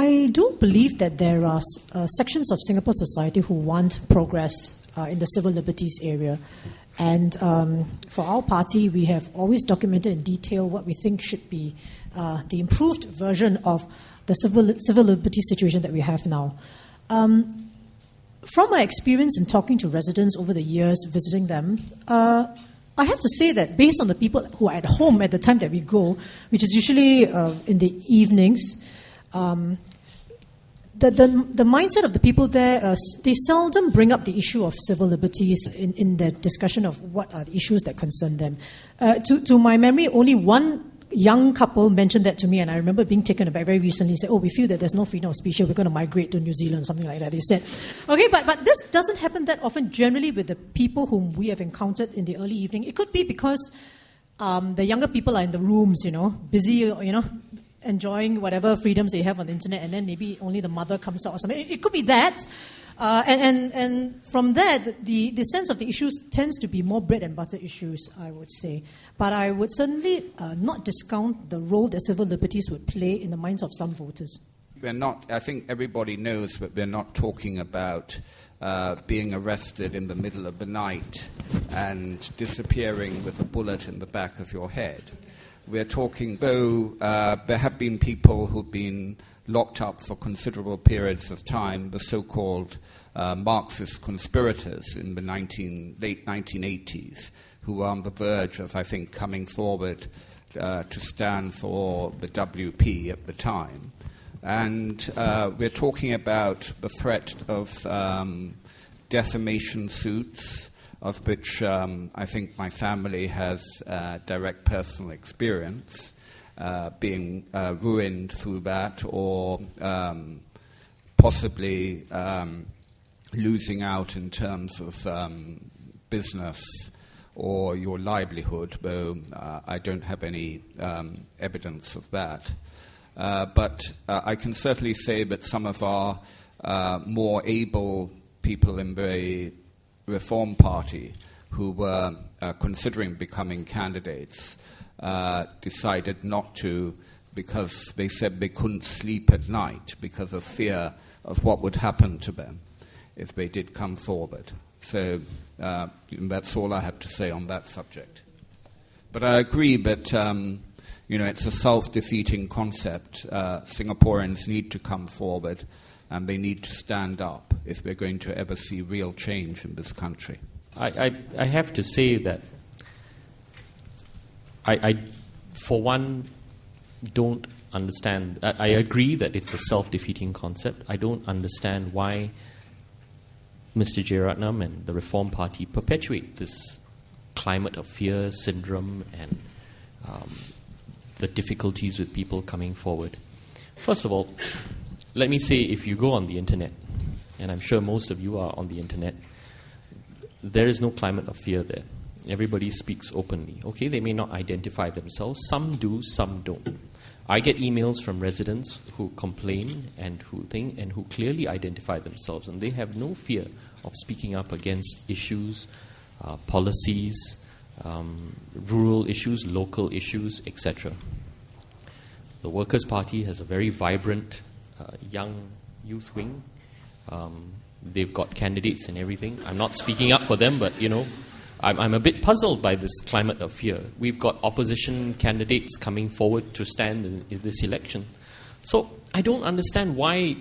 I do believe that there are sections of Singapore society who want progress in the civil liberties area. And for our party, we have always documented in detail what we think should be the improved version of the civil liberties situation that we have now. From my experience in talking to residents over the years, visiting them, I have to say that based on the people who are at home at the time that we go, which is usually in the evenings, the mindset of the people there, they seldom bring up the issue of civil liberties in the discussion of what are the issues that concern them. To my memory, only one young couple mentioned that to me, and I remember being taken aback very recently. Said, we feel that there's no freedom of speech here, we're going to migrate to New Zealand, something like that. They said, okay, but this doesn't happen that often generally with the people whom we have encountered in the early evening. It could be because the younger people are in the rooms, busy, enjoying whatever freedoms they have on the internet, and then maybe only the mother comes out or something. It could be that. And from that, the sense of the issues tends to be more bread and butter issues, I would say. But I would certainly not discount the role that civil liberties would play in the minds of some voters. We're not, I think everybody knows that we're not talking about being arrested in the middle of the night and disappearing with a bullet in the back of your head. We're talking, though there have been people who've been locked up for considerable periods of time, the so-called Marxist conspirators in the late 1980s, who were on the verge of, I think, coming forward to stand for the WP at the time. And we're talking about the threat of defamation suits, of which I think my family has direct personal experience, being ruined through that, or possibly losing out in terms of business or your livelihood, though I don't have any evidence of that. But I can certainly say that some of our more able people in the Reform Party who were considering becoming candidates decided not to, because they said they couldn't sleep at night because of fear of what would happen to them if they did come forward. So that's all I have to say on that subject. But I agree that it's a self-defeating concept. Singaporeans need to come forward and they need to stand up if we're going to ever see real change in this country. I have to say that I for one, don't understand. I agree that it's a self-defeating concept. I don't understand why Mr. Jeyaretnam and the Reform Party perpetuate this climate of fear syndrome and the difficulties with people coming forward. First of all, let me say, if you go on the internet, and I'm sure most of you are on the internet, there is no climate of fear there. Everybody speaks openly. Okay, they may not identify themselves. Some do, some don't. I get emails from residents who complain and who clearly identify themselves, and they have no fear of speaking up against issues, policies, rural issues, local issues, etc. The Workers' Party has a very vibrant young youth wing. They've got candidates and everything. I'm not speaking up for them, but, I'm a bit puzzled by this climate of fear. We've got opposition candidates coming forward to stand in this election. So I don't understand why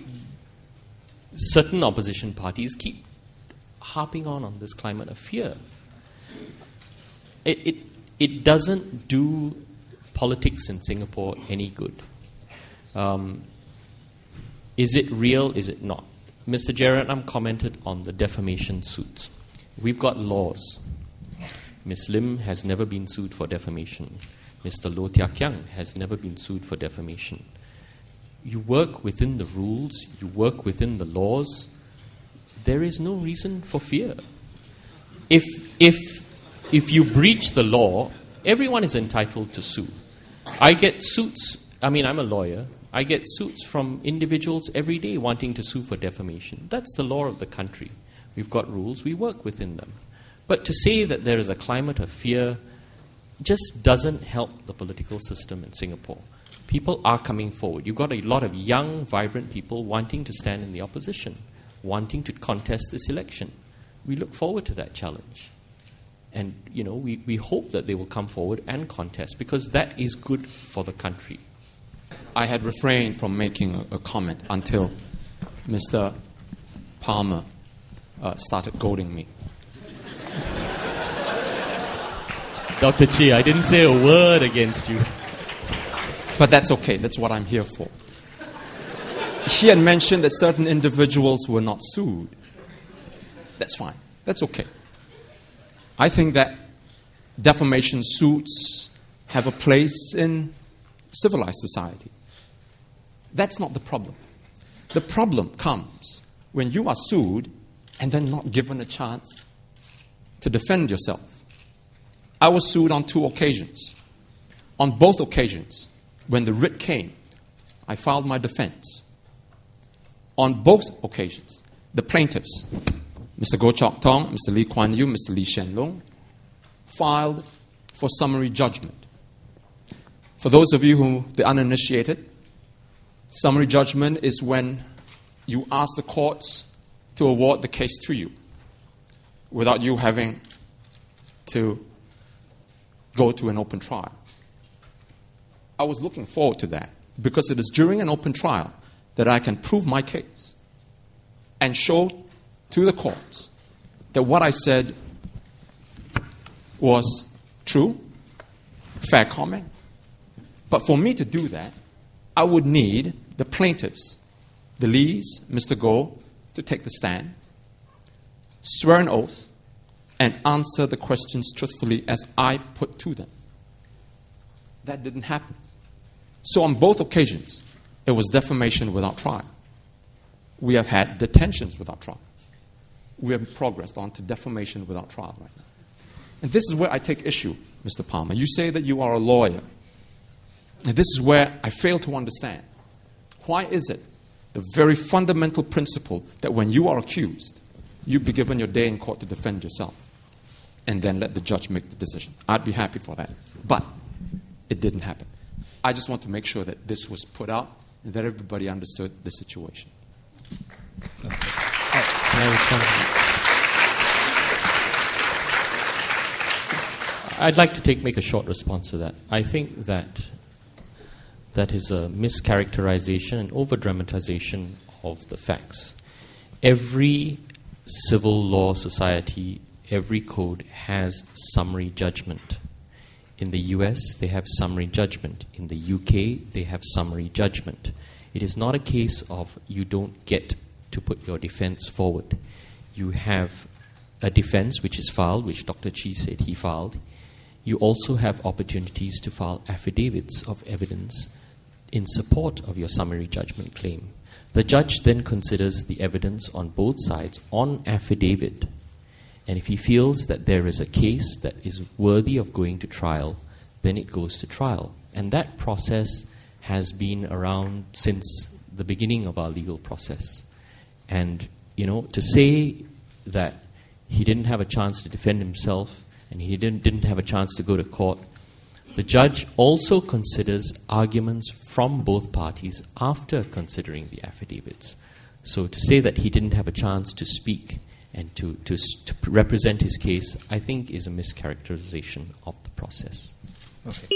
certain opposition parties keep harping on this climate of fear. It doesn't do politics in Singapore any good. Is it real? Is it not? Mr. Jeyaretnam commented on the defamation suits. We've got laws. Ms. Lim has never been sued for defamation. Mr. Loh Tia Kiang has never been sued for defamation. You work within the rules, you work within the laws. There is no reason for fear. If you breach the law, everyone is entitled to sue. I get suits, I'm a lawyer, I get suits from individuals every day wanting to sue for defamation. That's the law of the country. We've got rules, we work within them. But to say that there is a climate of fear just doesn't help the political system in Singapore. People are coming forward. You've got a lot of young, vibrant people wanting to stand in the opposition, wanting to contest this election. We look forward to that challenge. And, we hope that they will come forward and contest, because that is good for the country. I had refrained from making a comment until Mr. Palmer started goading me. Dr. Chi, I didn't say a word against you. But that's okay. That's what I'm here for. He had mentioned that certain individuals were not sued. That's fine. That's okay. I think that defamation suits have a place in civilized society. That's not the problem. The problem comes when you are sued and then not given a chance to defend yourself. I was sued on 2 occasions. On both occasions, when the writ came, I filed my defense. On both occasions, the plaintiffs, Mr. Goh Chok Tong, Mr. Lee Kuan Yew, Mr. Lee Hsien Loong, filed for summary judgment. For those of you who are uninitiated, summary judgment is when you ask the courts to award the case to you without you having to go to an open trial. I was looking forward to that because it is during an open trial that I can prove my case and show to the courts that what I said was true, fair comment. But for me to do that, I would need the plaintiffs, the Lees, Mr. Goh, to take the stand, swear an oath, and answer the questions truthfully as I put to them. That didn't happen. So on both occasions, it was defamation without trial. We have had detentions without trial. We have progressed on to defamation without trial right now. And this is where I take issue, Mr. Palmer. You say that you are a lawyer. And this is where I fail to understand. Why is it the very fundamental principle that when you are accused, you be given your day in court to defend yourself and then let the judge make the decision? I'd be happy for that. But it didn't happen. I just want to make sure that this was put out and that everybody understood the situation. Can I respond? I'd like to make a short response to that. I think that is a mischaracterization and over-dramatization of the facts. Every civil law society, every code has summary judgment. In the US, they have summary judgment. In the UK, they have summary judgment. It is not a case of you don't get to put your defense forward. You have a defense which is filed, which Dr. Chi said he filed. You also have opportunities to file affidavits of evidence in support of your summary judgment claim. The judge then considers the evidence on both sides on affidavit. And if he feels that there is a case that is worthy of going to trial, then it goes to trial. And that process has been around since the beginning of our legal process. And, to say that he didn't have a chance to defend himself and he didn't have a chance to go to court, the judge also considers arguments from both parties after considering the affidavits. So to say that he didn't have a chance to speak and to represent his case, I think is a mischaracterization of the process. Okay.